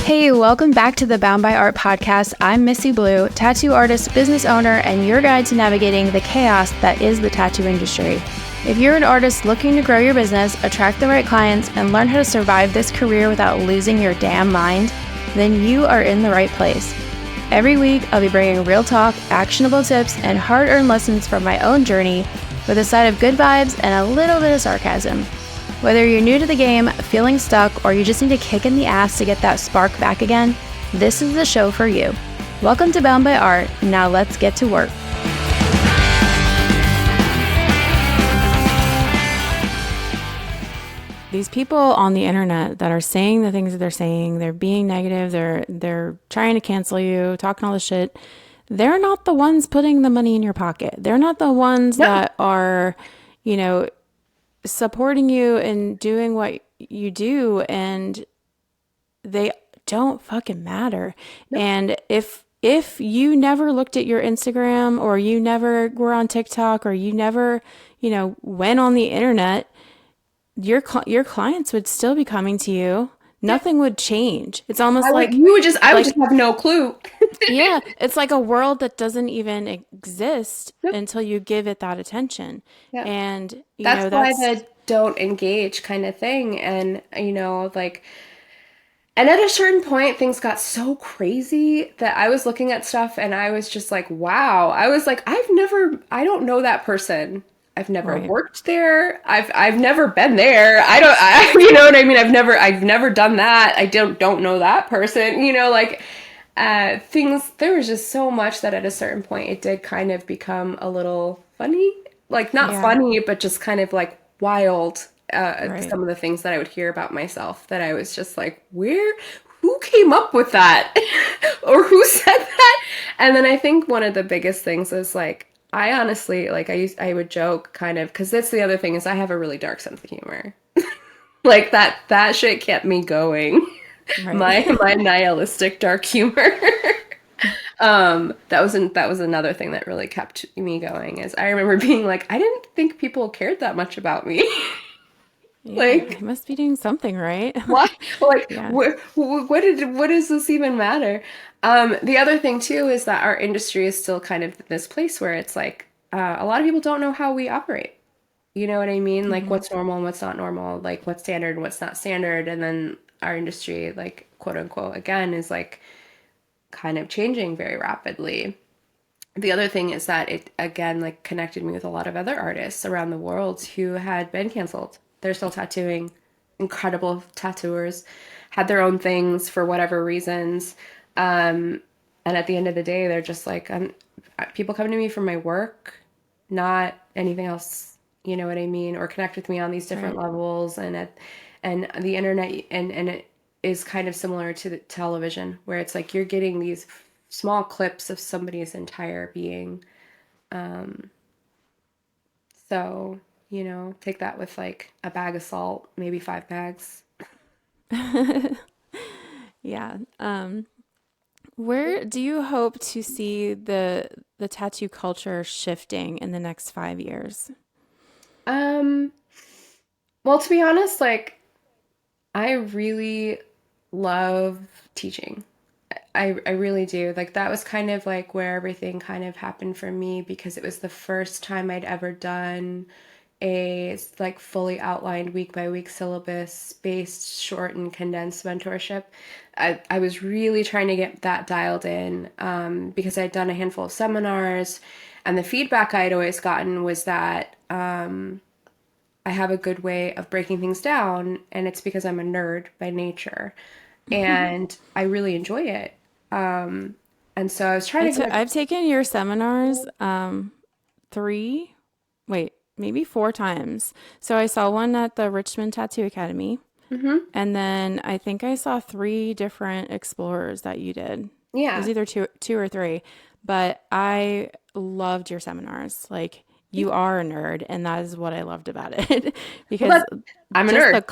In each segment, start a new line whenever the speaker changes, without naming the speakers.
Hey, welcome back to the Bound by Art podcast. I'm Missi Blue, tattoo artist, business owner, and your guide to navigating the chaos that is the tattoo industry. If you're an artist looking to grow your business, attract the right clients, and learn how to survive this career without losing your damn mind, then you are in the right place. Every week, I'll be bringing real talk, actionable tips, and hard-earned lessons from my own journey with a side of good vibes and a little bit of sarcasm. Whether you're new to the game, feeling stuck, or you just need a kick in the ass to get that spark back again, this is the show for you. Welcome to Bound by Art. Now let's get to work. These people on the internet that are saying the things that they're saying, they're being negative, they're trying to cancel you, talking all this shit. They're not the ones putting the money in your pocket. They're not the ones that are, supporting you and doing what you do, and they don't fucking matter. No. And if you never looked at your Instagram, or you never were on TikTok, or you never, went on the internet, your clients would still be coming to you. Nothing would change. It's almost I would just
have no clue.
Yeah, it's like a world that doesn't even exist until you give it that attention. Yeah. And
that's why the don't engage kind of thing. And and at a certain point things got so crazy that I was looking at stuff and I was just like, wow. I was like, I don't know that person. I've never worked there. I've never been there. You know what I mean? I've never done that. I don't know that person, things, there was just so much that at a certain point it did kind of become a little funny, like not funny, but just kind of like wild. Some of the things that I would hear about myself that I was just like, who came up with that? Or who said that? And then I think one of the biggest things is like, I honestly, I would joke kind of, because that's the other thing is I have a really dark sense of humor. Like that shit kept me going. Right. My nihilistic dark humor. That was another thing that really kept me going. Is I remember being like, I didn't think people cared that much about me.
Yeah, you must be doing something right.
What? What does this even matter? The other thing too is that our industry is still kind of this place where it's like a lot of people don't know how we operate. You know what I mean? Mm-hmm. Like what's normal and what's not normal, like what's standard and what's not standard. And then our industry, like quote unquote, again, is like kind of changing very rapidly. The other thing is that it, again, like connected me with a lot of other artists around the world who had been canceled. They're still tattooing, incredible tattooers, had their own things for whatever reasons. And at the end of the day, they're just like, people come to me for my work, not anything else, you know what I mean? Or connect with me on these different levels. And the internet, and it is kind of similar to the television, where it's like you're getting these small clips of somebody's entire being. So, take that with like a bag of salt, maybe 5 bags.
Yeah. Where do you hope to see the tattoo culture shifting in the next 5 years?
Well, to be honest, like I really love teaching. I really do. Like that was kind of like where everything kind of happened for me, because it was the first time I'd ever done a like fully outlined week by week syllabus based short and condensed mentorship. I was really trying to get that dialed in because I'd done a handful of seminars, and the feedback I'd always gotten was that I have a good way of breaking things down, and it's because I'm a nerd by nature and I really enjoy it. And so I was trying to
I've taken your seminars maybe 4 times. So I saw one at the Richmond Tattoo Academy. Mm-hmm. And then I think I saw 3 different explorers that you did. Yeah. It was either two or 3. But I loved your seminars. Like, you are a nerd, and that is what I loved about it. Because
I'm a nerd.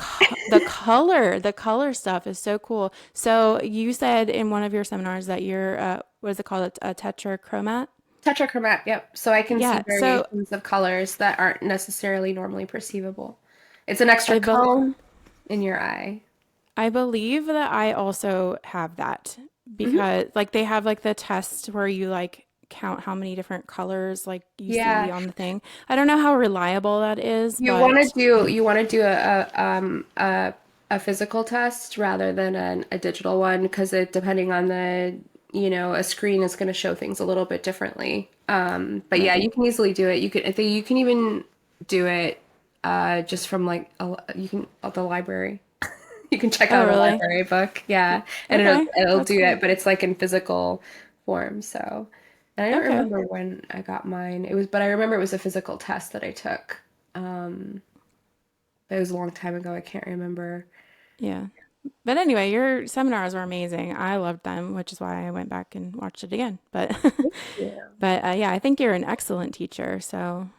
The color stuff is so cool. So you said in one of your seminars that you're, what is it called? A tetrachromat?
Tetrachromat, yep. So I can see variations of colors that aren't necessarily normally perceivable. It's an extra cone in your eye.
I believe that I also have that
Hmm.
because like they have like the test where you like count how many different colors like you see
Yeah.
on the thing. I don't know how reliable that is,
You want
but
to do a physical test rather than a digital one because it depending on the a screen is going to show things a little bit differently. But yeah,
right.
you can easily do it. I think you can even do it just from like you can at the library. You can check
Oh,
out a
really?
library book, yeah, and
Okay.
it'll
That's
do
cool.
it, but it's like in physical form. So, and I don't
Okay.
remember when I got mine. But I remember it was a physical test that I took. Um, it was a long time ago. I can't remember.
Yeah. But anyway, your seminars were amazing. I loved them, which is why I went back and watched it again. But
Yeah.
yeah, I think you're an excellent teacher. So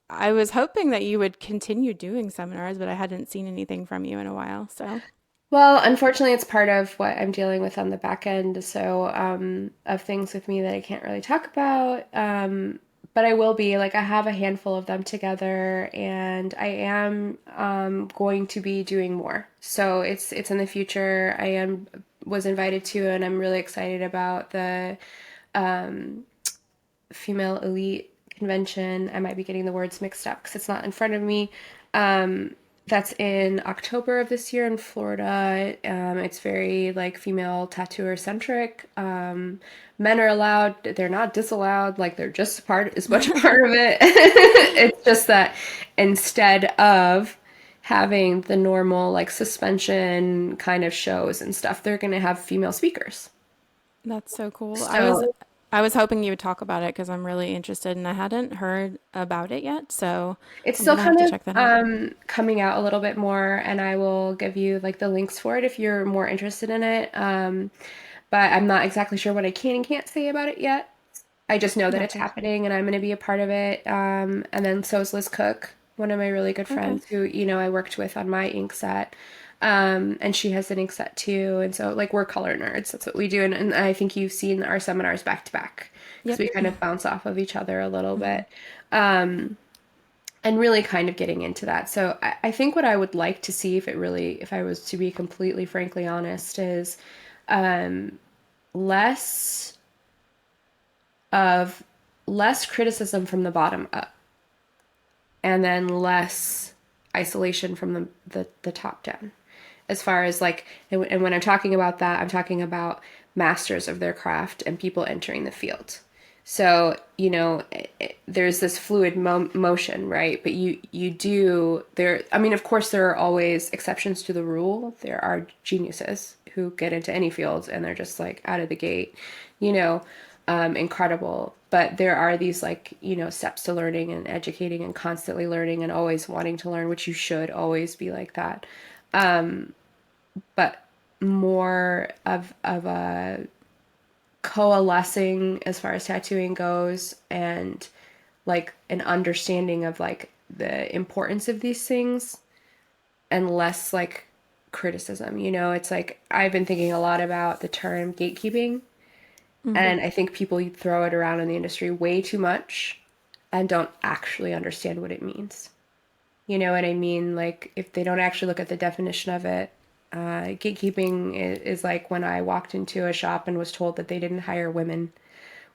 I was hoping that you would continue doing seminars, but I hadn't seen anything from you in a while. So
Well, unfortunately, it's part of what I'm dealing with on the back end, so of things with me that I can't really talk about. But I will be like I have a handful of them together, and I am going to be doing more. So it's in the future. I am was invited to, and I'm really excited about the female elite convention. I might be getting the words mixed up because it's not in front of me. That's in October of this year in Florida. It's very like female tattooer centric. Men are allowed; they're not disallowed. Like they're just part as much a part of it. It's just that instead of having the normal like suspension kind of shows and stuff, they're going to have female speakers.
that's so cool.
So
I was hoping you would talk about it because I'm really interested and I hadn't heard about it yet. So
it's
I'm
still
gonna have
kind
to
of
check that out.
coming out a little bit more, and I will give you like the links for it if you're more interested in it. But I'm not exactly sure what I can and can't say about it yet. I just know that it's
Gotcha.
happening and I'm going to be a part of it. And then so is Liz Cook, one of my really good
Okay.
friends who, I worked with on my ink set. And she has an ink set too. And so, like, we're color nerds. That's what we do. And I think you've seen our seminars back to back because
Yep.
we kind of bounce off of each other a little bit. Um, and really kind of getting into that. So I think what I would like to see if I was to be completely frankly honest, is less of less criticism from the bottom up and then less isolation from the top down as far as like and when I'm talking about that I'm talking about masters of their craft and people entering the field. So there's this fluid motion, right? But you do there. I mean, of course, there are always exceptions to the rule. There are geniuses who get into any field and they're just like out of the gate, you know, incredible. But there are these like steps to learning and educating and constantly learning and always wanting to learn, which you should always be like that. But more of a coalescing as far as tattooing goes and like an understanding of like the importance of these things and less like criticism. It's like I've been thinking a lot about the term gatekeeping, and I think people throw it around in the industry way too much and don't actually understand what it means. You know what I mean? Like, if they don't actually look at the definition of it, gatekeeping is like when I walked into a shop and was told that they didn't hire women,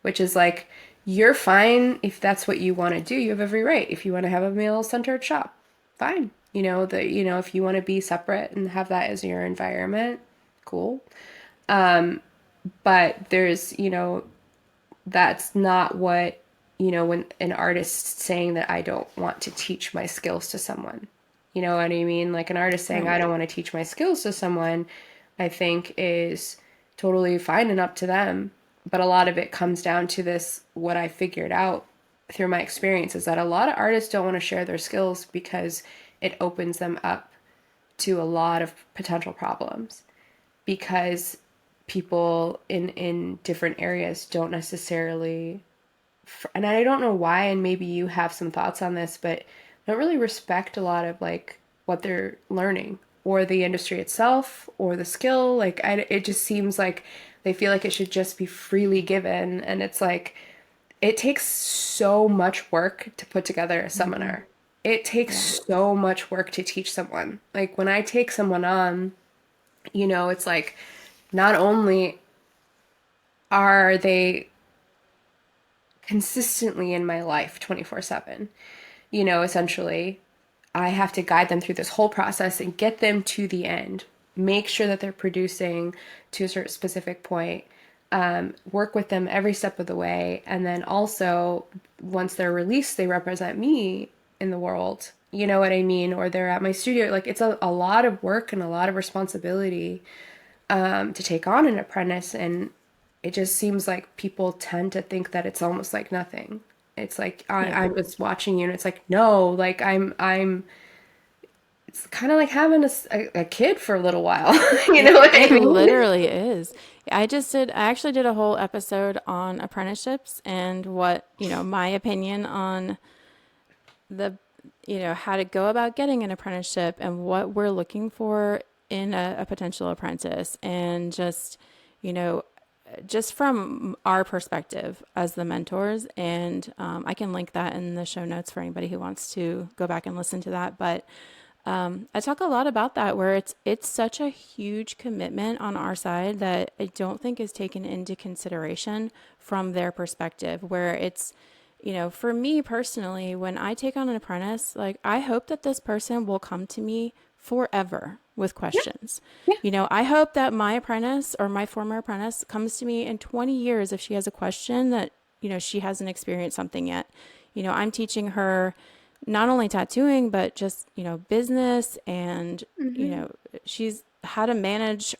which is like, you're fine if that's what you want to do. You have every right. If you want to have a male-centered shop, fine. If you want to be separate and have that as your environment, cool. But that's not what, when an artist saying that I don't want to teach my skills to someone. You know what I mean? Like an artist saying
Right.
I don't want to teach my skills to someone, I think is totally fine and up to them. But a lot of it comes down to this what I figured out through my experience is that a lot of artists don't want to share their skills because it opens them up to a lot of potential problems because people in different areas don't necessarily, and I don't know why, and maybe you have some thoughts on this, but don't really respect a lot of like what they're learning or the industry itself or the skill. Like it just seems like they feel like it should just be freely given, and it's like it takes so much work to put together a
Hmm.
seminar. It takes
Yeah.
so much work to teach someone. Like when I take someone on, It's like not only are they consistently in my life 24/7, essentially, I have to guide them through this whole process and get them to the end, make sure that they're producing to a certain specific point, work with them every step of the way. And then also, once they're released, they represent me in the world. You know what I mean? Or they're at my studio. Like it's a lot of work and a lot of responsibility to take on an apprentice. And it just seems like people tend to think that it's almost like nothing. It's like
Yeah.
I was watching you, and it's like no, like I'm. It's kind of like having a kid for a little while. You know
It
what I
it
mean?
literally is. I actually did a whole episode on apprenticeships and what, my opinion on the, how to go about getting an apprenticeship and what we're looking for in a potential apprentice. And you know, just from our perspective as the mentors. And I can link that in the show notes for anybody who wants to go back and listen to that. But I talk a lot about that where it's such a huge commitment on our side that I don't think is taken into consideration from their perspective where it's for me personally, when I take on an apprentice, like I hope that this person will come to me forever with
Yeah,
questions.
yeah.
I hope that my apprentice or my former apprentice comes to me in 20 years if she has a question that, she hasn't experienced something yet. I'm teaching her not only tattooing, but just, business and,
Hmm.
she's how to manage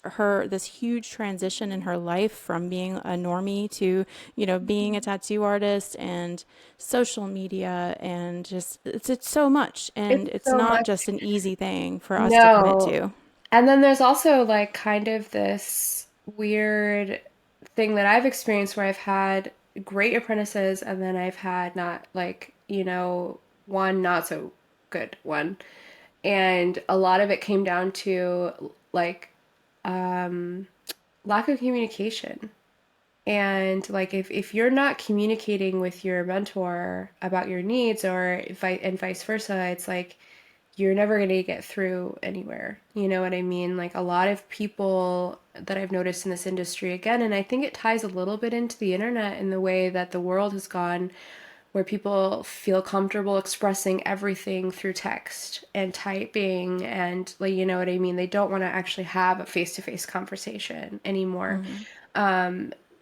this huge transition in her life from being a normie to, being a tattoo artist and social media and just it's so much. And
It's
it's
so
not
much.
just an easy thing for us to commit
No.
to.
And then there's also like kind of this weird thing that I've experienced where I've had great apprentices and then I've had not like, one not so good one. And a lot of it came down to like um lack of communication. And like if you're not communicating with your mentor about your needs or and vice versa, it's like you're never going to get through anywhere. You know what I mean? Like a lot of people that I've noticed in this industry again, and I think it ties a little bit into the internet in the way that the world has gone, where people feel comfortable expressing everything through text and typing and like you know what I mean? They don't want to actually have a face-to-face conversation anymore.
Mm-hmm.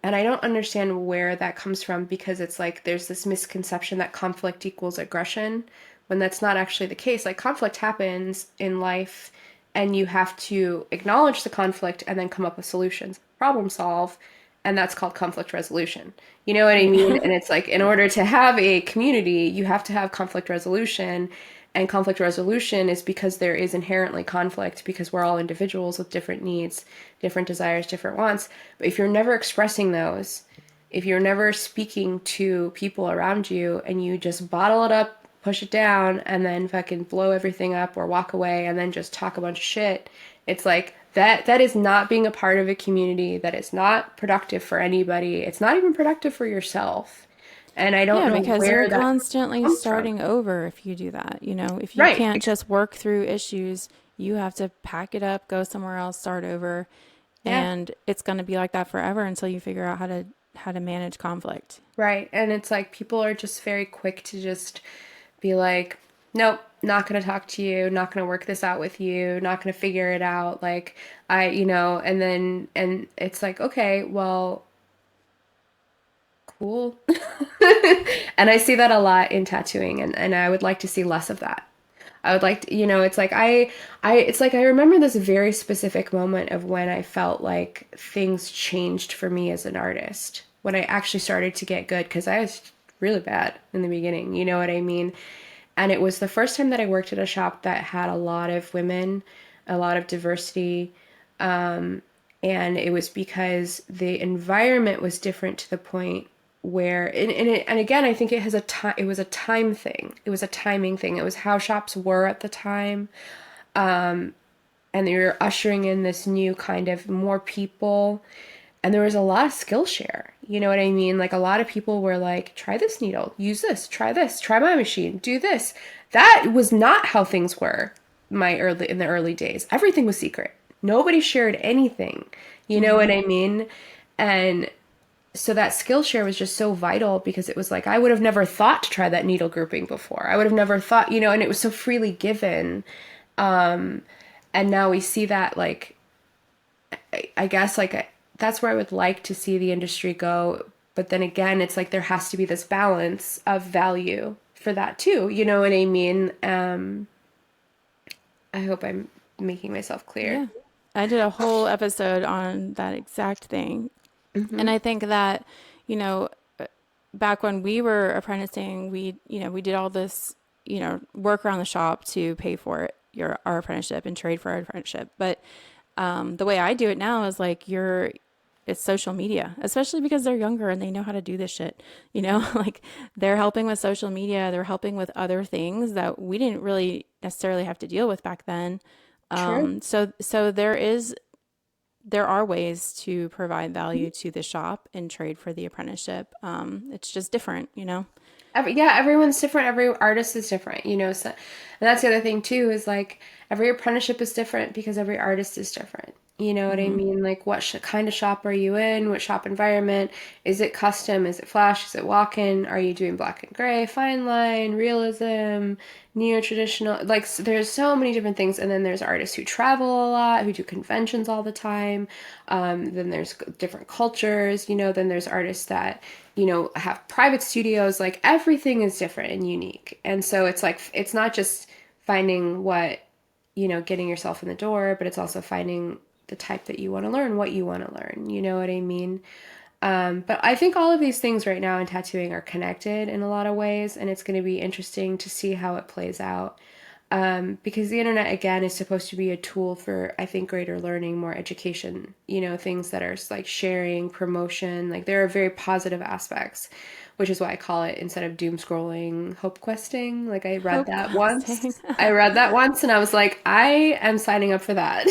And I don't understand where that comes from because it's like there's this misconception that conflict equals aggression when that's not actually the case. Like conflict happens in life and you have to acknowledge the conflict and then come up with solutions, problem solve, and that's called conflict resolution. You know what I mean?
Yeah.
And it's like in order to have a community, you have to have conflict resolution. And conflict resolution is because there is inherently conflict because we're all individuals with different needs, different desires, different wants. But if you're never expressing those, if you're never speaking to people around you and you just bottle it up, push it down, and then fucking blow everything up or walk away and then just talk a bunch of shit, it's like that is not being a part of a community. That is not productive for anybody. It's not even productive for yourself. And I don't
Yeah,
know
because you're
where that
constantly
comes from.
starting over if you do that. If you
Right.
can't just work through issues, you have to pack it up, go somewhere else, start over,
Yeah.
and it's going to be like that forever until you figure out how to manage conflict.
Right. And it's like people are just very quick to just be like, nope, not going to talk to you, not going to work this out with you, not going to figure it out. Like, and then, and it's like, okay, well, cool. And I see that a lot in tattooing, and I would like to see less of that. I would like to, it's like it's like I remember this very specific moment of when I felt like things changed for me as an artist. When I actually started to get good, because I was really bad in the beginning, you know what I mean? And it was the first time that I worked at a shop that had a lot of women, a lot of diversity. And it was because the environment was different to the point where and again I think it was a time thing, it was a timing thing, it was how shops were at the time, and they were ushering in this new kind of more people, and there was a lot of skill share, you know what I mean? Like a lot of people were like, try this needle, use this, try my machine, do this. That was not how things were in the early days. Everything was secret. Nobody shared anything. You know what I mean? And so that Skillshare was just so vital because it was like, I would have never thought to try that needle grouping before. I would have never thought, and it was so freely given. And now we see that, like, I guess, like, that's where I would like to see the industry go. But then again, it's like there has to be this balance of value for that too. You know what I mean? I hope I'm making myself clear.
Yeah. I did a whole episode on that exact thing. And I think that, you know, back when we were apprenticing, we did all this, work around the shop to pay for it, our apprenticeship and trade for our apprenticeship. But the way I do it now is like it's social media, especially because they're younger and they know how to do this shit. Like they're helping with social media, they're helping with other things that we didn't really necessarily have to deal with back then.
True.
So there are ways to provide value to the shop and trade for the apprenticeship. It's just different.
Yeah, everyone's different. Every artist is different, so, and that's the other thing too, is like every apprenticeship is different because every artist is different. You know what I mean? Like, what kind of shop are you in? What shop environment? Is it custom? Is it flash? Is it walk-in? Are you doing black and gray, fine line, realism, neo-traditional? Like, there's so many different things. And then there's artists who travel a lot, who do conventions all the time. Then there's different cultures, then there's artists that, have private studios. Like, everything is different and unique. And so it's like, it's not just finding getting yourself in the door, but it's also finding the type that you want to learn, what you want to learn. You know what I mean? But I think all of these things right now in tattooing are connected in a lot of ways, and it's going to be interesting to see how it plays out. Because the internet, again, is supposed to be a tool for, I think, greater learning, more education, things that are like sharing, promotion. Like, there are very positive aspects, which is why I call it, instead of doom scrolling, hope questing. Like, I read
Hope
that
questing.
once. I read that once and I was like, I am signing up for that.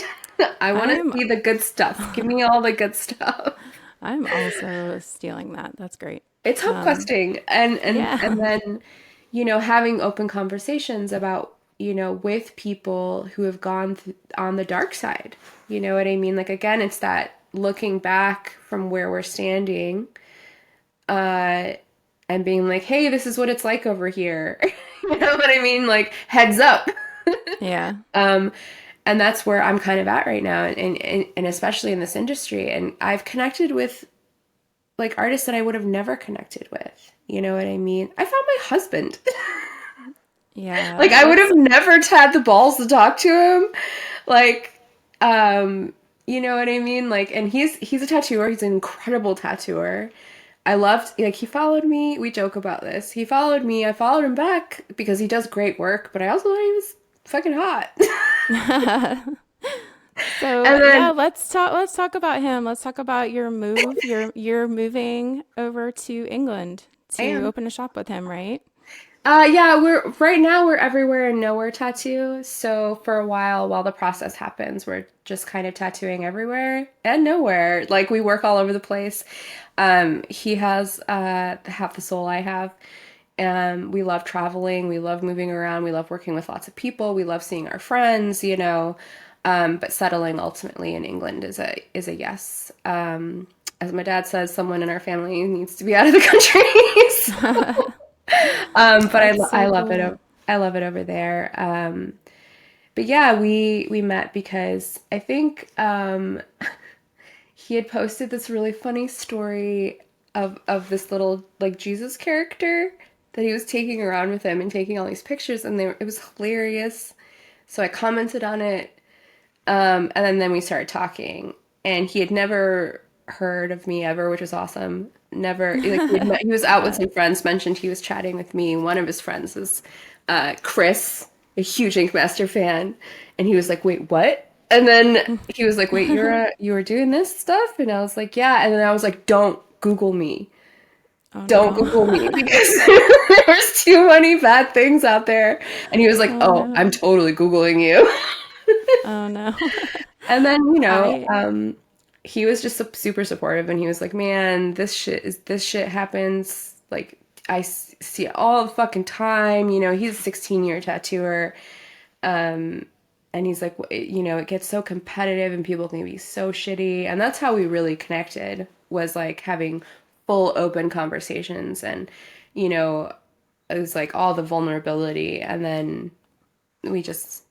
I want to
I'm
see the good stuff. Give me all the good stuff.
I'm also stealing that. That's great.
It's hope questing, and
Yeah.
then having open conversations about with people who have gone on the dark side. You know what I mean? Like, again, it's that looking back from where we're standing, and being like, hey, this is what it's like over here. You know what I mean? Like, heads up.
Yeah.
And that's where I'm kind of at right now, and especially in this industry. And I've connected with like artists that I would have never connected with. You know what I mean? I found my husband.
Yeah.
Like, I would have never had the balls to talk to him. Like, you know what I mean? Like, and he's a tattooer. He's an incredible tattooer. I loved, like, he followed me. We joke about this. He followed me. I followed him back because he does great work, but I also thought he was fucking hot.
So
And
yeah,
then,
let's talk about him. Let's talk about your move. You're moving over to England
I
to
am.
open a shop with him, right?
Yeah, we're everywhere and nowhere tattoo. So for a while the process happens, we're just kind of tattooing everywhere and nowhere. Like, we work all over the place. He has half the soul I have. We love traveling, we love moving around, we love working with lots of people, we love seeing our friends. But settling ultimately in England is a yes. As my dad says, someone in our family needs to be out of the country. So, but
That's
I
so
love it.
cool.
I love it over there. But yeah, we met because I think he had posted this really funny story of this little, like, Jesus character that he was taking around with him and taking all these pictures, and it was hilarious. So I commented on it, and then we started talking, and he had never heard of me ever, which was awesome. Never, like, he was out with
Yeah.
some friends, mentioned he was chatting with me. One of his friends is Chris, a huge Ink Master fan, and he was like, "Wait, what?" And then he was like, "Wait, you were doing this stuff?" And I was like, "Yeah." And then I was like, "Don't Google me.
Oh
Don't
no.
Google me," because there's too many bad things out there. And he was like,
Oh
"Oh, I'm
no.
totally Googling you."
Oh no.
And then,
I
he was just super supportive, and he was like, "Man, this shit happens. Like, see it all the fucking time." He's a 16-year tattooer. And he's like, you know, it gets so competitive and people can be so shitty. And that's how we really connected, was like having full open conversations. And, you know, it was like all the vulnerability. And then we just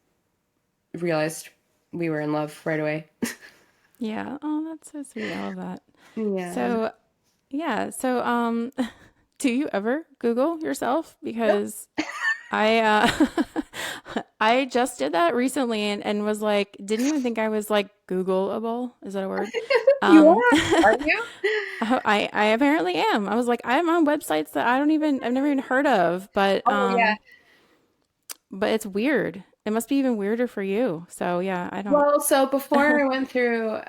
realized we were in love right away.
Yeah. Oh, that's so sweet. I love that.
Yeah.
So, yeah. So, do you ever Google yourself?
Nope.
Because I I just did that recently and was like, didn't even think I was like Googleable. Is that a word?
You
Um,
are? Are you?
I apparently am. I was like, I'm on websites that I've never even heard of,
Oh, yeah.
but it's weird. It must be even weirder for you. So yeah, I don't.
Well, so before I went through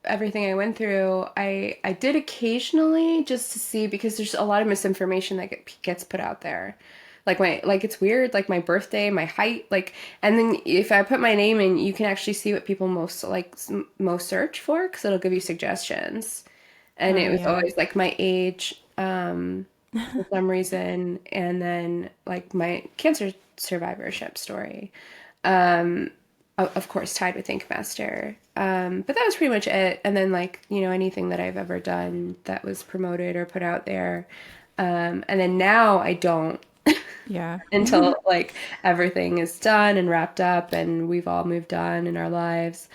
everything I went through, I did occasionally, just to see, because there's a lot of misinformation that gets put out there. Like it's weird, like my birthday, my height, like, and then if I put my name in, you can actually see what people most search for, because it'll give you suggestions. And
Oh
it was
yeah.
always like my age, for some reason, and then like my cancer survivorship story. Of course, tied with Ink Master. But that was pretty much it. And then, like, you know, anything that I've ever done that was promoted or put out there. And then now I don't,
Yeah.
until like everything is done and wrapped up and we've all moved on in our lives.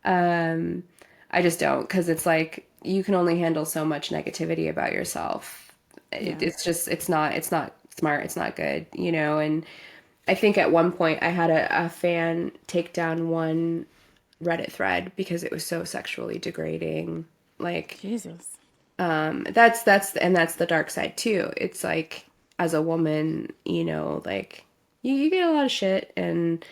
Um, I just don't, because it's like you can only handle so much negativity about yourself.
Yeah.
It's not smart. It's not good, you know. And I think at one point I had a fan take down one Reddit thread because it was so sexually degrading. Like,
Jesus.
that's the dark side too. It's like, as a woman, you know, like you get a lot of shit, and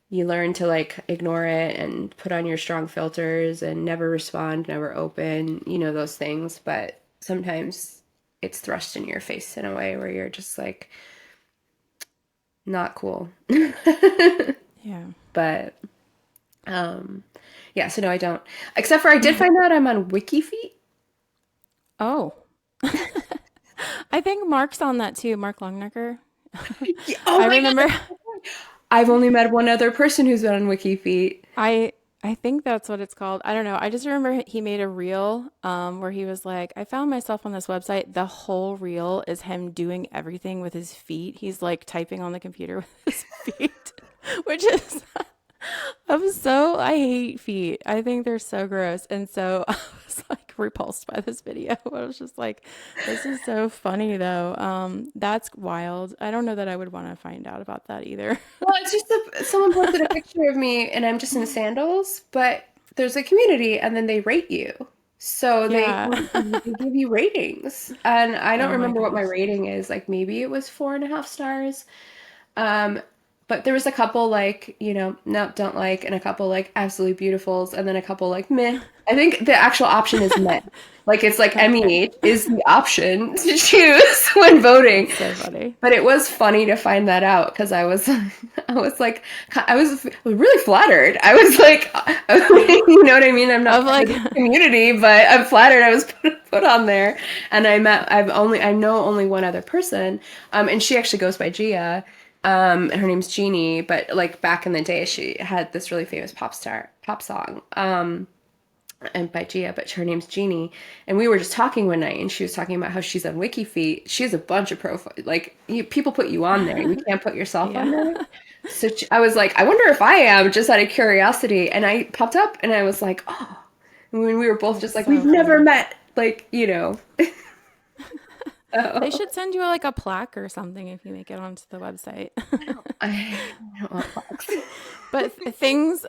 you learn to like ignore it and put on your strong filters and never respond, never open, you know, those things. But sometimes it's thrust in your face in a way where you're just like, not cool.
Yeah.
But yeah, so no, I don't. Except for I did find out I'm on WikiFeet.
Oh, I think Mark's on that too. Mark Longnecker.
Yeah, oh
I
my God.
remember.
I've only met one other person who's been on WikiFeet.
I I think that's what it's called. I don't know. I just remember he made a reel where he was like, I found myself on this website. The whole reel is him doing everything with his feet. He's like typing on the computer with his feet, which is I hate feet. I think they're so gross. And so I was like repulsed by this video. I was just like, this is so funny though. That's wild. I don't know that I would want to find out about that either.
Well, it's just someone posted a picture of me and I'm just in sandals, but there's a community and then they rate you. So
Yeah.
they give you ratings. And I don't
Oh my
remember what my
gosh.
rating is. Like maybe it was 4.5 stars. Um, but there was a couple like, you know, no, don't like, and a couple like absolutely beautifuls, and then a couple like meh. I think the actual option is meh. Like it's like
Okay.
MEH is the option to choose when voting.
That's so funny.
But it was funny to find that out, because I was I was like I was really flattered. I was like you know what I mean? I'm not
Of
part
like,
of this community, but I'm flattered I was put on there. And I know only one other person, and she actually goes by Gia. Her name's Jeannie, but like back in the day, she had this really famous pop song, and by Gia, but her name's Jeannie. And we were just talking one night, and she was talking about how she's on WikiFeet. She has a bunch of profiles. Like people put you on there, you can't put yourself on
yeah.
there. So I was like, I wonder if I am, just out of curiosity. And I popped up, and I was like, oh. And when we were both just
That's
like, we've
so
never
funny.
met, like, you know.
They
Oh,
should send you like a plaque or something if you make it onto the website.
I don't want plaques.
But things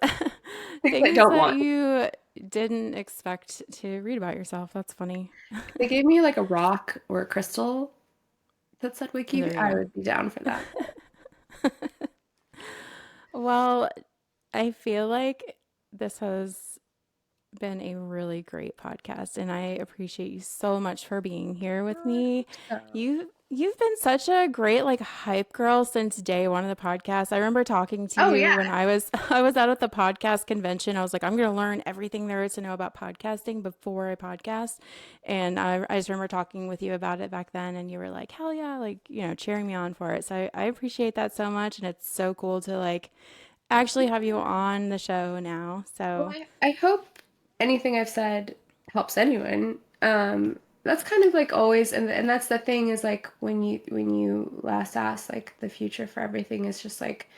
Things I
things
don't
that
want.
you didn't expect to read about yourself. That's funny.
If they gave me like a rock or a crystal that said WikiFeet,
There you
I
go.
would be down for that.
Well, I feel like this has been a really great podcast and I appreciate you so much for being here with me.
So,
You've been such a great like hype girl since day one of the podcast. I remember talking to
oh
you
yeah.
when I was I was out at the podcast convention. I was like, I'm gonna learn everything there is to know about podcasting before I podcast. And I just remember talking with you about it back then and you were like, hell yeah, like, cheering me on for it. So I appreciate that so much and it's so cool to like actually have you on the show now.
Well,
So,
I hope anything I've said helps anyone. That's kind of like always, and that's the thing is like when you last asked, like the future for everything is just like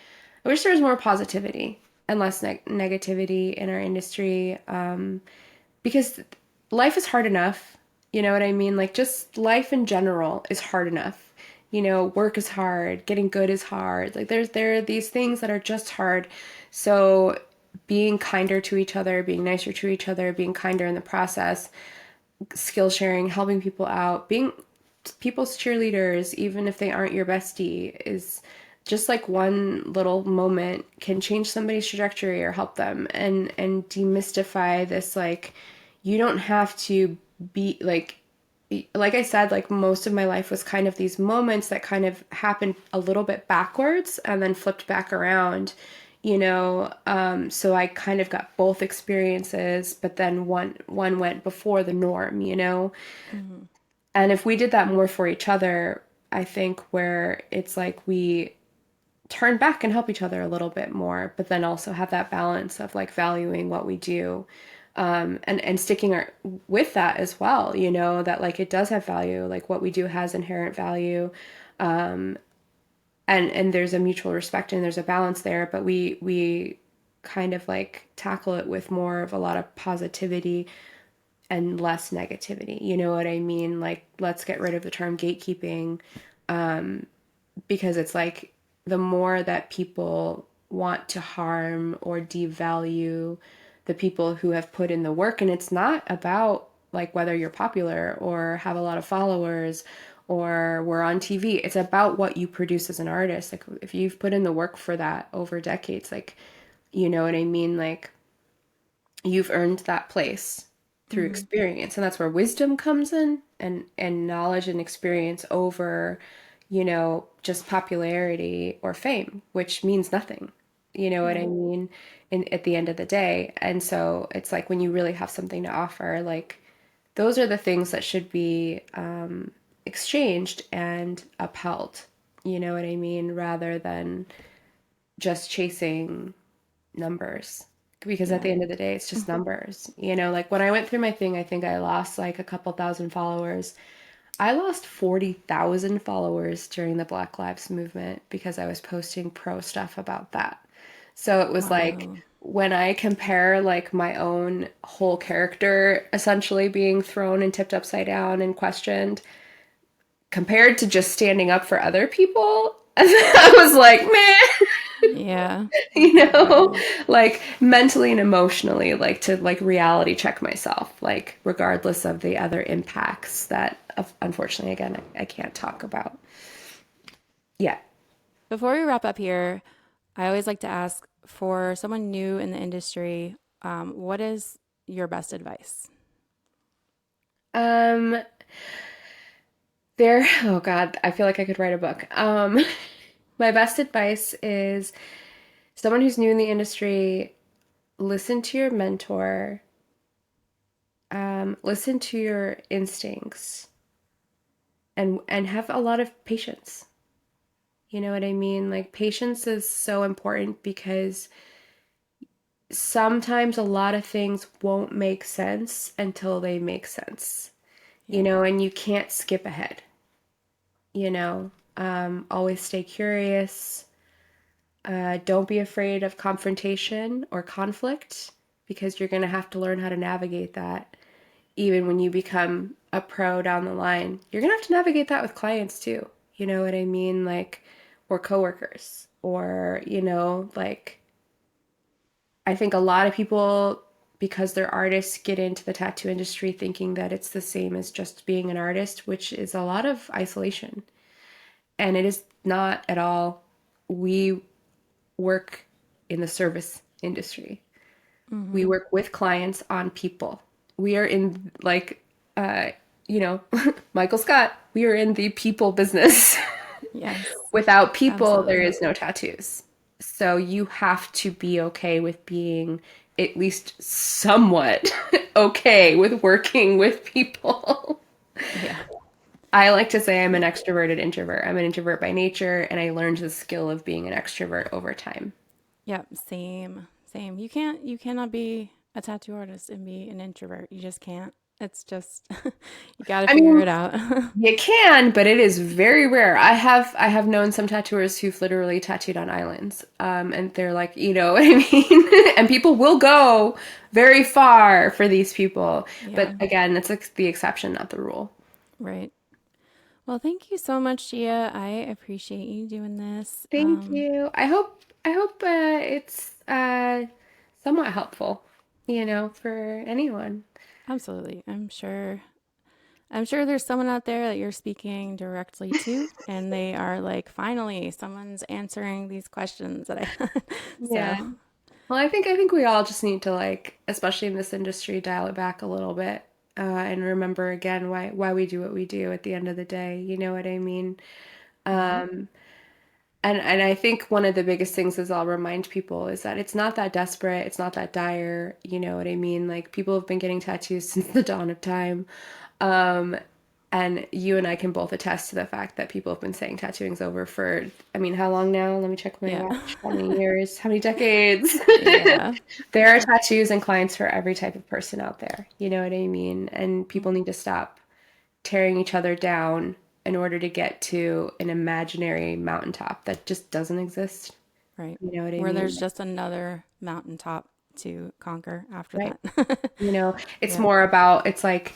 I wish there was more positivity and less negativity in our industry, because life is hard enough. You know what I mean? Like just life in general is hard enough. You know, work is hard, getting good is hard. Like there are these things that are just hard. So being kinder to each other, being nicer to each other, being kinder in the process, skill sharing, helping people out, being people's cheerleaders, even if they aren't your bestie, is just like one little moment can change somebody's trajectory or help them and demystify this like you don't have to be like I said, like most of my life was kind of these moments that kind of happened a little bit backwards and then flipped back around, you know. So I kind of got both experiences, but then one went before the norm, you know.
mhm.
And if we did that more for each other, I think where it's like we turn back and help each other a little bit more, but then also have that balance of like valuing what we do, and sticking with that as well, you know, that like it does have value, like what we do has inherent value, and there's a mutual respect and there's a balance there, but we kind of like tackle it with more of a lot of positivity and less negativity. You know what I mean? Like, let's get rid of the term gatekeeping, because it's like the more that people want to harm or devalue the people who have put in the work, and it's not about like whether you're popular or have a lot of followers or we're on TV. It's about what you produce as an artist. Like if you've put in the work for that over decades, like you know what I mean? Like you've earned that place through
Mhm.
experience, and that's where wisdom comes in, and knowledge and experience over, you know, just popularity or fame, which means nothing, you know what I
Yeah.
mean, in at the end of the day. And so it's like when you really have something to offer, like those are the things that should be exchanged and upheld, you know what I mean, rather than just chasing numbers, because at
Yeah.
the end of the day it's just numbers, you know. Like when I went through my thing, I think I lost like a couple thousand followers. I lost 40,000 followers during the Black Lives Movement because I was posting pro stuff about that. So it was like
Wow.
when I compare like my own whole character essentially being thrown and tipped upside down and questioned compared to just standing up for other people, I was like, man,
Yeah.
you know, like mentally and emotionally, like to like reality check myself, like regardless of the other impacts that unfortunately, again, I can't talk about yet.
Before we wrap up here, I always like to ask for someone new in the industry, what is your best advice?
Um, oh God, I feel like I could write a book. My best advice is someone who's new in the industry, listen to your mentor, listen to your instincts, and have a lot of patience. You know what I mean? Like patience is so important because sometimes a lot of things won't make sense until they make sense, you
Yeah.
know, and you can't skip ahead, you know. Always stay curious. Don't be afraid of confrontation or conflict because you're going to have to learn how to navigate that. Even when you become a pro down the line, you're going to have to navigate that with clients too. You know what I mean? Like, or coworkers, or, you know, like, I think a lot of people, because they're artists, get into the tattoo industry thinking that it's the same as just being an artist, which is a lot of isolation. And it is not at all. We work in the service industry. We
Mm-hmm.
work with clients on people. We are in like, uh, you know, Michael Scott, we are in the people business.
Yes,
Without people, there
absolutely.
is no tattoos. So you have to be okay with being at least somewhat okay with working with people.
Yeah.
I like to say I'm an extroverted introvert. I'm an introvert by nature, and I learned the skill of being an extrovert over time.
Yep, same, same. You cannot be a tattoo artist and be an introvert. You just can't. It's just you got to
I
figure
mean,
it out.
you can, but it is very rare. I have known some tattooers who've literally tattooed on islands. And they're like, you know what I mean? And people will go very far for these people.
Yeah,
But again, that's like the exception, not the rule.
right. Well, thank you so much, Gia. I appreciate you doing this.
Thank you. I hope it's somewhat helpful, for anyone.
Absolutely. I'm sure there's someone out there that you're speaking directly to, and they are like, finally, someone's answering these questions that I had.
Yeah.
So,
Well, I think we all just need to like, especially in this industry, dial it back a little bit, and remember again why we do what we do at the end of the day. You know what I mean?
mm-hmm.
And I think one of the biggest things is I'll remind people is that it's not that desperate, it's not that dire. You know what I mean? Like people have been getting tattoos since the dawn of time. Um, and you and I can both attest to the fact that people have been saying tattooing's over for, I mean, how long now? Let me check my
Yeah.
watch. How many years? How many decades?
Yeah.
There are tattoos and clients for every type of person out there. You know what I mean? And people need to stop tearing each other down in order to get to an imaginary mountaintop that just doesn't exist.
Right.
You know what I
Where there's
mean?
just another mountaintop to conquer after
Right.
that.
It's
Yep.
more about it's like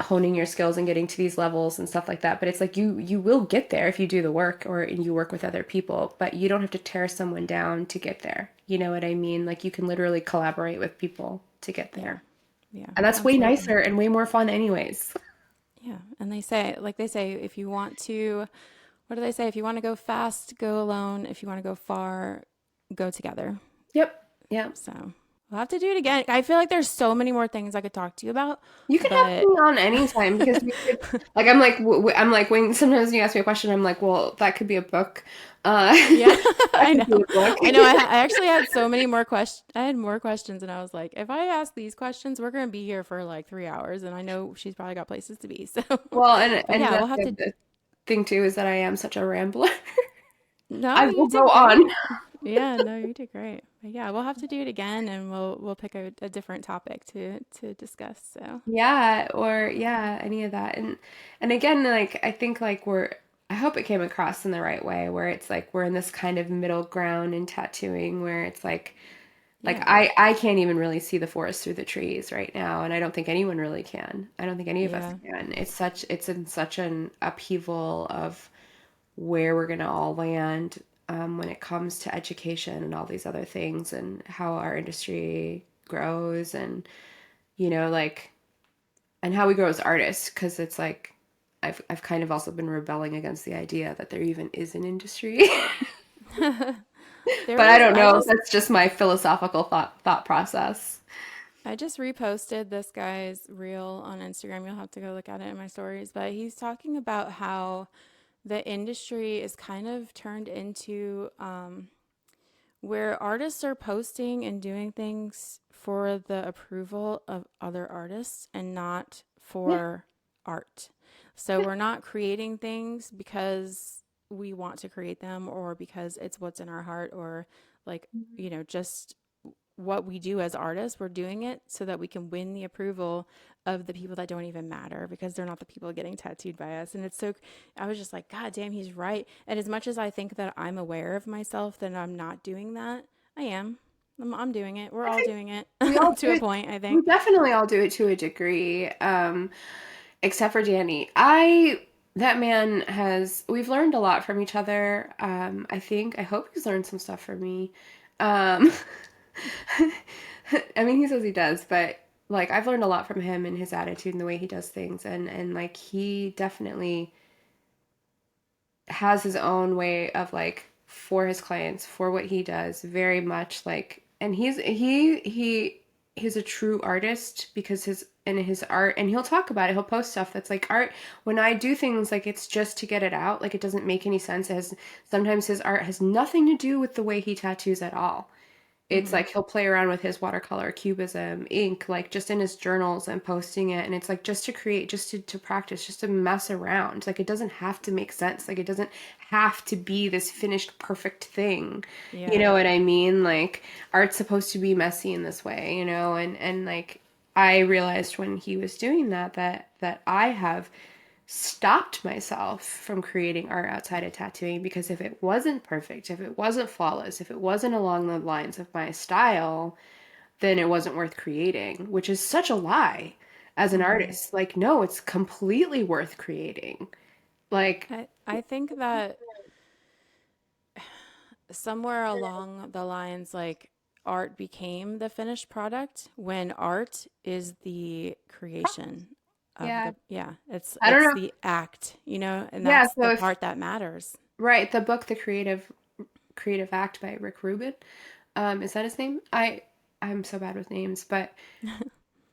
honing your skills and getting to these levels and stuff like that. But it's like you will get there if you do the work or you work with other people, but you don't have to tear someone down to get there. You know what I mean? Like you can literally collaborate with people to get
Yeah.
there.
Yeah.
And that's way
Absolutely.
nicer and way more fun anyways.
Yeah. And they say, if you want to, what do they say? If you want to go fast, go alone. If you want to go far, go together.
Yep. Yep.
So we'll have to do it again. I feel like there's so many more things I could talk to you about,
You can have me
but
on anytime because we could, like, I'm like, when sometimes you ask me a question, I'm like, well, that could be a book.
yeah,
That
I
could be
know.
a book.
I know. I actually had so many more questions. I had more questions, and I was like, if I ask these questions, we're going to be here for like 3 hours. And I know she's probably got places to be. So,
Well, and
but
and
yeah,
that's
we'll have to.
the thing too is that I am such a rambler.
No,
I
you
will go
did
on.
great. Yeah, no, you did great. But yeah, we'll have to do it again, and we'll pick a different topic to discuss. So,
Yeah, or yeah, any of that. And again, like I think like I hope it came across in the right way where it's like we're in this kind of middle ground in tattooing where it's like
yeah,
I can't even really see the forest through the trees right now, and I don't think anyone really can. I don't think any of us
yeah,
can. It's in such an upheaval of where we're gonna all land when it comes to education and all these other things and how our industry grows and like and how we grow as artists because it's like I've kind of also been rebelling against the idea that there even is an industry.
there
But I
is.
don't know if that's just my philosophical thought process.
I just reposted this guy's reel on Instagram. You'll have to go look at it in my stories. But he's talking about how the industry is kind of turned into where artists are posting and doing things for the approval of other artists and not
Yeah.
for art. So we're not creating things because we want to create them or because it's what's in our heart or like, just what we do as artists. We're doing it so that we can win the approval of the people that don't even matter because they're not the people getting tattooed by us. And it's so, I was just like, God damn, he's right. And as much as I think that I'm aware of myself that I'm not doing that, I am. I'm doing it. We're
I
all
think
doing it
we all
to
do
a
it.
point, I
We
think.
definitely all do it to a degree, except for Danny. That man we've learned a lot from each other. I hope he's learned some stuff from me. Um, I mean, he says he does, but like I've learned a lot from him and his attitude and the way he does things, and like he definitely has his own way of like for his clients for what he does very much like and he's a true artist because his art and he'll talk about it, he'll post stuff that's like art. When I do things like it's just to get it out, like it doesn't make any sense. Sometimes his art has nothing to do with the way he tattoos at all. It's like he'll play around with his watercolor, cubism, ink, like just in his journals and posting it. And it's like just to create, just to practice, just to mess around. Like it doesn't have to make sense. Like it doesn't have to be this finished perfect thing. You
Yeah.
know what I mean? Like art's supposed to be messy in this way, and like I realized when he was doing that I have stopped myself from creating art outside of tattooing because if it wasn't perfect, if it wasn't flawless, if it wasn't along the lines of my style, then it wasn't worth creating, which is such a lie as an artist. Like, no, it's completely worth creating. Like,
I think that somewhere along the lines, like art became the finished product when art is the creation of
yeah,
the, yeah, it's
I don't
it's
know.
the act, and
Yeah,
that's
so
the
if
part that matters.
right, the book, The Creative Act by Rick Rubin, is that his name? I'm so bad with names, but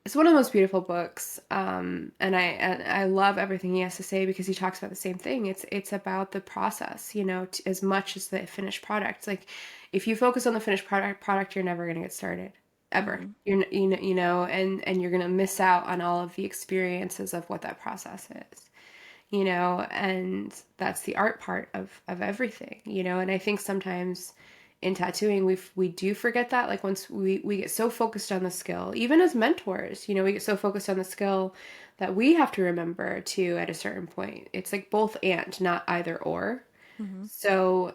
it's one of the most beautiful books, and I love everything he has to say because he talks about the same thing. It's about the process, as much as the finished product. Like, if you focus on the finished product, you're never gonna get started, ever. And you're gonna miss out on all of the experiences of what that process is, and that's the art part of everything, and I think sometimes in tattooing we do forget that, like once we get so focused on the skill, even as mentors, we get so focused on the skill that we have to remember to at a certain point it's like both and not either or.
Mm-hmm.
So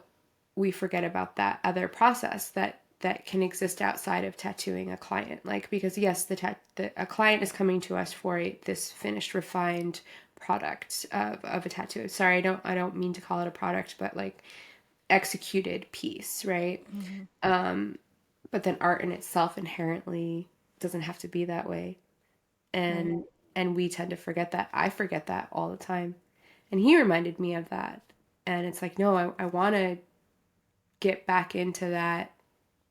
we forget about that other process that can exist outside of tattooing a client, like because yes, a client is coming to us for this finished refined product of a tattoo. Sorry, I don't mean to call it a product, but like executed piece, right?
Mm-hmm.
But then art in itself inherently doesn't have to be that way,
Right.
and we tend to forget that. I forget that all the time, and he reminded me of that. And it's like, no, I want to get back into that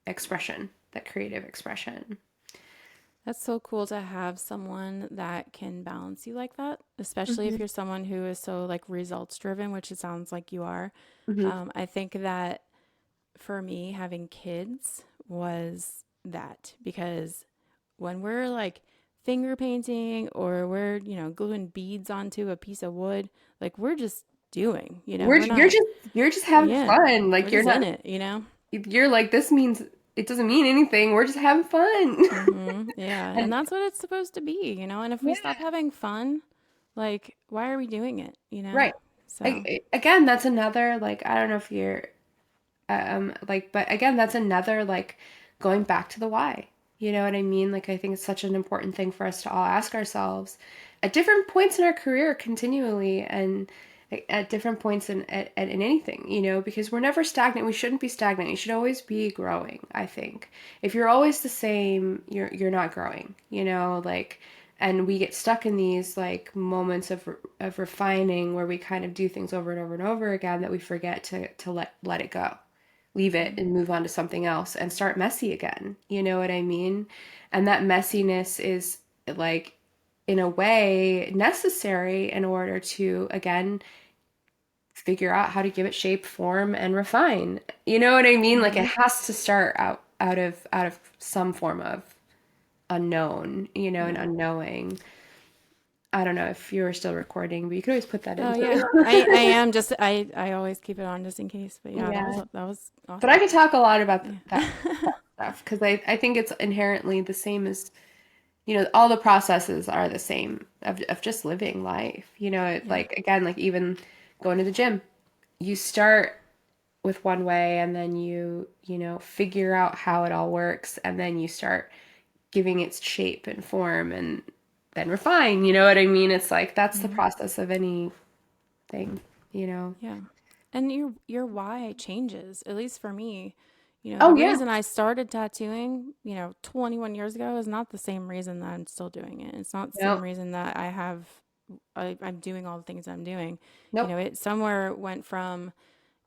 expression, that creative expression.
That's so cool to have someone that can balance you like that, especially if
Mm-hmm.
you're someone who is so like results driven, which it sounds like you are.
Mm-hmm.
I think that for me, having kids was that because when we're like finger painting or we're, gluing beads onto a piece of wood, like we're just doing,
We're
we're
you're
not,
just having
yeah,
fun.
we're
Like you're
just in
not
it.
you're like, this means it doesn't mean anything. We're just having fun.
Yeah. And
And
that's what it's supposed to be. And if we
yeah,
stop having fun, like, why are we doing it,
right.
So,
Again, that's another, like, I don't know if you're like, but again, that's another, like, going back to the why. You know what I mean? Like, I think it's such an important thing for us to all ask ourselves at different points in our career continually, and at different points in anything, because we're never stagnant. We shouldn't be stagnant. You should always be growing, I think. If you're always the same, you're not growing, like, and we get stuck in these like moments of refining where we kind of do things over and over and over again that we forget to let it go, leave it and move on to something else and start messy again. You know what I mean? And that messiness is like, in a way, necessary in order to, again, figure out how to give it shape, form, and refine. You know what I mean? Like it
mm-hmm.
has to start out of some form of unknown, and
Yeah.
unknowing. I don't know if you were still recording, but you could always put that
Oh,
in
yeah.
too.
I am just, I always keep it on just in case. But yeah, that was,
Yeah.
that was
But I
awesome.
could talk a lot about
Yeah.
that stuff because I think it's inherently the same as, all the processes are the same of just living life.
Yeah.
Like, again, like even going to the gym, you start with one way and then you figure out how it all works and then you start giving it shape and form and then refine. You know what I mean? It's like that's the
Mm-hmm.
process of anything.
Yeah. And your why changes, at least for me. The
Oh yeah.
reason I started tattooing, 21 years ago is not the same reason that I'm still doing it. It's not the same
Nope.
reason that I'm doing all the things I'm doing.
Nope.
It somewhere went from,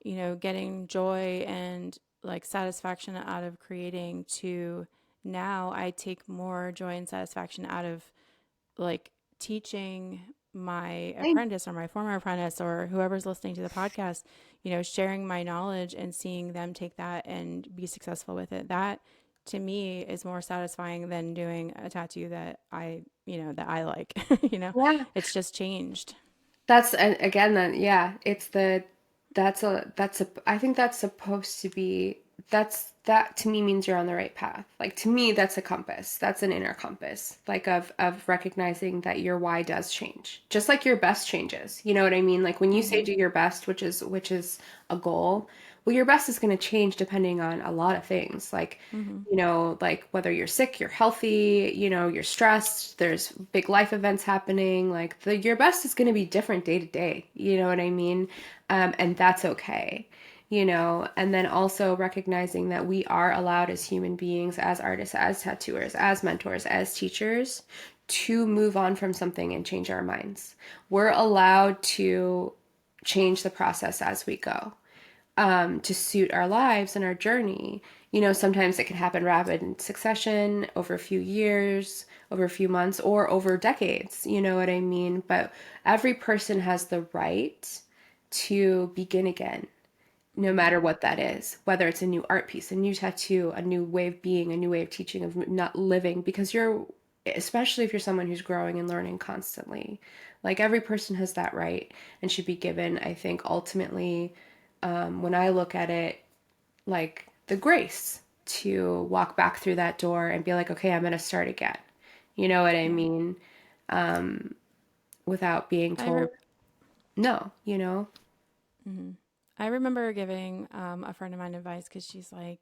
getting joy and like satisfaction out of creating to now I take more joy and satisfaction out of like teaching my
Same.
apprentice or my former apprentice or whoever's listening to the podcast, sharing my knowledge and seeing them take that and be successful with it. That to me is more satisfying than doing a tattoo that that I like,
Yeah.
it's just changed.
That's and again then yeah, I think that's supposed to be that to me means you're on the right path. Like to me that's a compass. That's an inner compass. Like of recognizing that your why does change. Just like your best changes. You know what I mean? Like when you say
Mm-hmm.
do your best, which is a goal, well your best is going to change depending on a lot of things. Like
Mm-hmm.
like whether you're sick, you're healthy, you're stressed, there's big life events happening, like your best is going to be different day to day, you know what I mean? And that's okay, and then also recognizing that we are allowed as human beings, as artists, as tattooers, as mentors, as teachers, to move on from something and change our minds. We're allowed to change the process as we go, to suit our lives and our journey. Sometimes it can happen rapid in succession over a few years, over a few months, or over decades. You know what I mean? But every person has the right to begin again, no matter what that is, whether it's a new art piece, a new tattoo, a new way of being, a new way of teaching, of not living, because especially if you're someone who's growing and learning constantly, like every person has that right and should be given, I think, ultimately, when I look at it, like the grace to walk back through that door and be like, okay, I'm going to start again. You know what I
Yeah.
mean? Without being
I re-
told no.
mhm. I remember giving a friend of mine advice because she's like,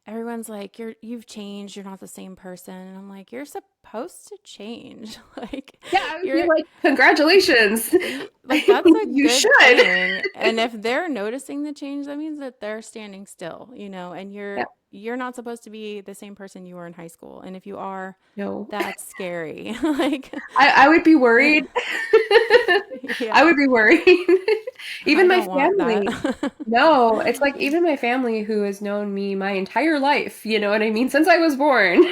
everyone's like, you've changed, you're not the same person. And I'm like, you're supposed to change. Like
Yeah, I would be
you're
like, congratulations.
like that's a
You
good
should.
thing. And if they're noticing the change, that means that they're standing still, and
Yeah,
you're not supposed to be the same person you were in high school. And if you are,
no.
that's scary. Like
I would be worried. I
yeah,
would be worried.
I
Even my
don't want that.
family. No, it's like even my family who has known me my entire life, you know what I mean, since I was born.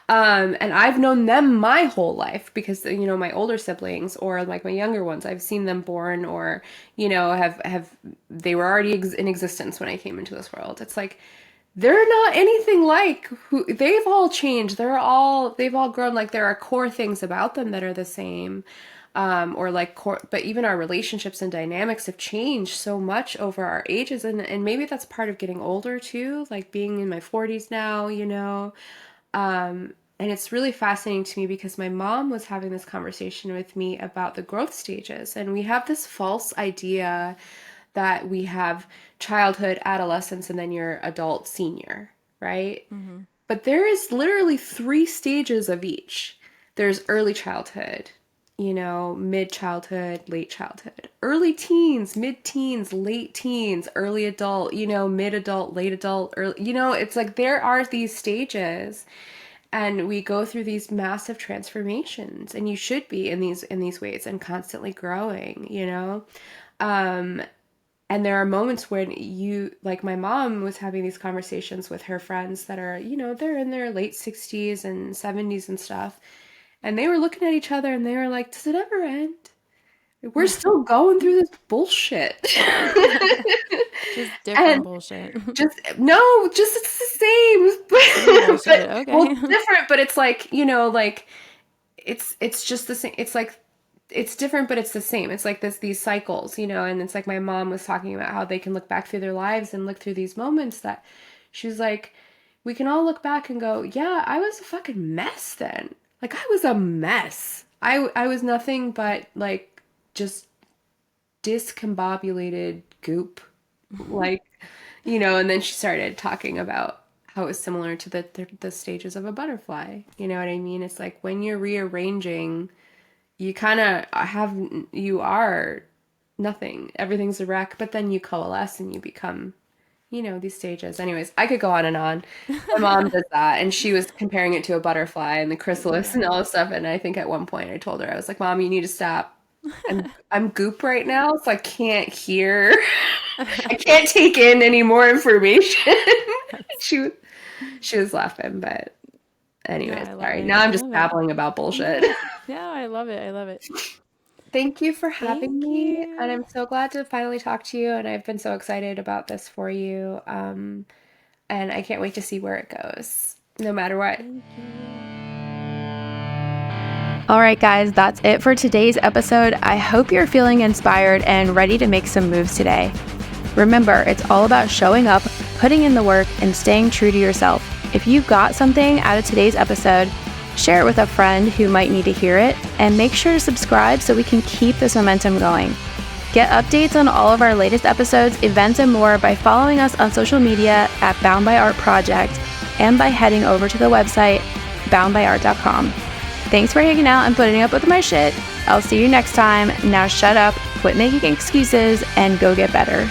And I've known them my whole life because my older siblings or like my younger ones, I've seen them born or have they were already in existence when I came into this world. It's like they're not anything like who they've all changed. They've all grown. Like there are core things about them that are the same, or like core. But even our relationships and dynamics have changed so much over our ages, and maybe that's part of getting older too. Like being in my 40s now, and it's really fascinating to me because my mom was having this conversation with me about the growth stages, and we have this false idea that we have childhood, adolescence, and then your adult senior, right?
hmm
But there is literally three stages of each. There's early childhood, mid childhood, late childhood, early teens, mid teens, late teens, early adult, mid adult, late adult, early, it's like there are these stages and we go through these massive transformations and you should be in these ways and constantly growing. Um, and there are moments when like my mom was having these conversations with her friends that are, they're in their late 60s and 70s and stuff. And they were looking at each other and they were like, does it ever end? We're still going through this bullshit.
Just
And
different bullshit.
no, just it's the
Same
same.
bullshit.
Well,
Okay.
different, but it's like, like it's just the same. It's like it's different, but it's the same. It's like these cycles, and it's like my mom was talking about how they can look back through their lives and look through these moments that she's like, we can all look back and go, yeah, I was a fucking mess then. Like I was a mess. I was nothing but like just discombobulated goop. Like, and then she started talking about how it's similar to the stages of a butterfly. You know what I mean? It's like when you're rearranging, you kind of you are nothing. Everything's a wreck, but then you coalesce and you become, these stages. Anyways, I could go on and on. My mom does that, and she was comparing it to a butterfly and the chrysalis and
Yeah.
all this stuff. And I think at one point I told her, I was like, Mom, you need to stop. I'm goop right now, so I can't hear. I can't take in any more information.
That's
she she was laughing, but
no,
anyways,
I love
sorry.
it.
Now I'm
I
just
love it.
babbling about bullshit.
No. No, I love it. I love it.
Thank you for having
Thank
me, and
you.
I'm so glad to finally talk to you, and I've been so excited about this for you. and I can't wait to see where it goes, no matter what.
All right, guys, that's it for today's episode. I hope you're feeling inspired and ready to make some moves today. Remember, it's all about showing up, putting in the work, and staying true to yourself. If you got something out of today's episode, share it with a friend who might need to hear it, and make sure to subscribe so we can keep this momentum going. Get updates on all of our latest episodes, events, and more by following us on social media at Bound by Art Project and by heading over to the website boundbyart.com. Thanks for hanging out and putting up with my shit. I'll see you next time. Now shut up, quit making excuses, and go get better.